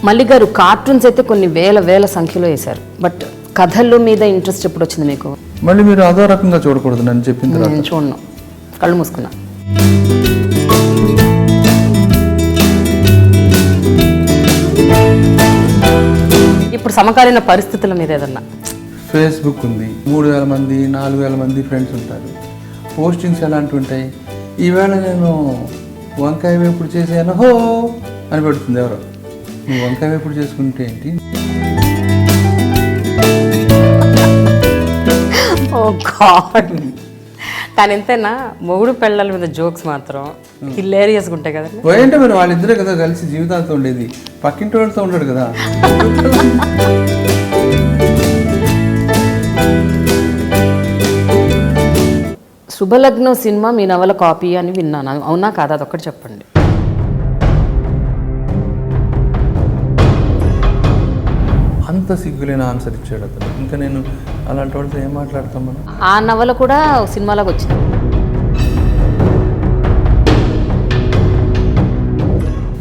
మల్లిక్ గారు కార్టూన్స్ అయితే కొన్ని వేల సంఖ్యలో వేశారు, బట్ కథల మీద ఇంట్రెస్ట్ ఎప్పుడు వచ్చింది మీకు? మళ్ళీ మీరు అదో రకంగా చూడకూడదు నన్ను చెప్పిన తర్వాత. నేను చూడను, కళ్ళు మూసుకున్నా. ఇప్పుడు సమకాలీన పరిస్థితుల మీద ఏదన్నా? ఫేస్బుక్ ఉంది, 3000 మంది 4000 మంది ఫ్రెండ్స్ ఉంటారు. పోస్టింగ్స్ ఎలాంటివి ఉంటాయి? ఈవేళ నేను వంకాయ వేపుడు చేసాను హో అని పెడుతుంది ఎవరో. నువ్వు వంకాయ వేపుడు చేసుకుంటే ఏంటి? ఓ గాడ్. కానీ ఎంతైనా మొగుడు పెళ్ళాల మీద జోక్స్ మాత్రం హిలేరియస్గా ఉంటాయి కదండి. పోయింటే మరి వాళ్ళిద్దరే కదా కలిసి జీవితాలతో ఉండేది, పక్కింటి వాళ్ళతో ఉండడు కదా. శుభలగ్నం సినిమా మీ నవల కాపీ అని విన్నాను, అవునా కాదా? అదొక్కటి చెప్పండి. అంత సిగ్గులేని ఆన్సర్ ఇచ్చాడు అతను. ఇంకా నేను అలాంటి వాళ్ళతో ఏం మాట్లాడతాం మనం? ఆ నవల కూడా సినిమాలోకి వచ్చింది.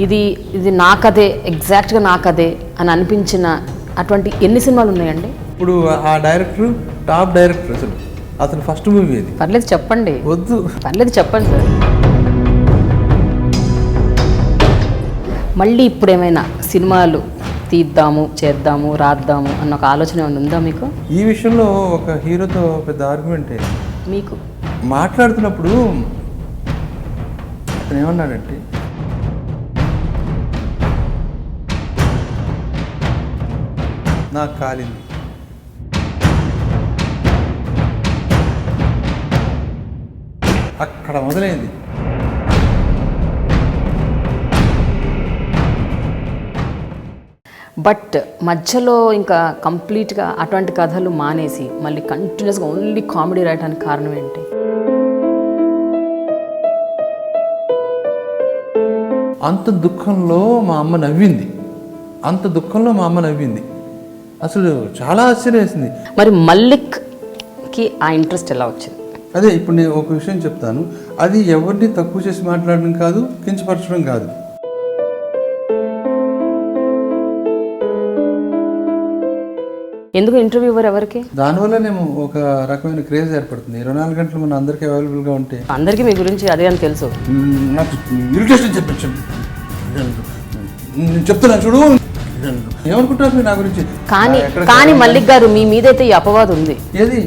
ఇది నా కథే, ఎగ్జాక్ట్గా నా కథే అని అనిపించిన అటువంటి ఎన్ని సినిమాలు ఉన్నాయండి? ఇప్పుడు ఆ డైరెక్టర్ టాప్ డైరెక్టర్, అసలు అతను ఫస్ట్ మూవీ అది. పర్లేదు చెప్పండి. వద్దు పర్లేదు చెప్పండి సార్. మళ్ళీ ఇప్పుడు ఏమైనా సినిమాలు తీద్దాము, చేద్దాము, రాద్దాము అన్న ఒక ఆలోచన ఏమైనా ఉందా మీకు? ఈ విషయంలో ఒక హీరోతో పెద్ద ఆర్గ్యుమెంట్ మీకు మాట్లాడుతున్నప్పుడు అతను ఏమన్నాడంటే, నాకు కాలింది, అక్కడ మొదలైంది. బట్ మధ్యలో ఇంకా కంప్లీట్గా అటువంటి కథలు మానేసి మళ్ళీ కంటిన్యూస్గా ఓన్లీ కామెడీ రాయడానికి కారణం ఏంటి? అంత దుఃఖంలో మా అమ్మ నవ్వింది, అంత దుఃఖంలో మా అమ్మ నవ్వింది. అసలు చాలా ఆశ్చర్యం వేసింది. మరి మల్లిక్కి ఆ ఇంట్రెస్ట్ ఎలా వచ్చింది? అదే ఇప్పుడు నేను ఒక విషయం చెప్తాను. అది ఎవరిని తక్కువ చేసి మాట్లాడడం కాదు, కించపరచడం కాదు. ఎందుకు ఇంటర్వ్యూవర్ ఎవరికి? దానివల్ల నేను ఒక రకమైన క్రేజ్ ఏర్పడుతుంది. 24 గంటలు మన అందరికీ అవైలబుల్గా ఉంటే. అందరికీ మీ గురించి అదే అని తెలుసు. నాకు ఇరిటేషన్ చెప్పించండి, నేను చెప్తున్నా చూడు. ఏమనుకుంటారు మీరు నా గురించి? కానీ మల్లిక్ గారు మీ మీదైతే ఈ అపవాదం ఉంది. ఏది?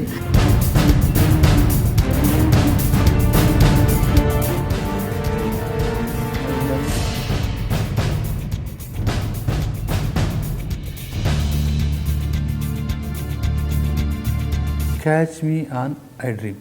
Catch me on I Dream.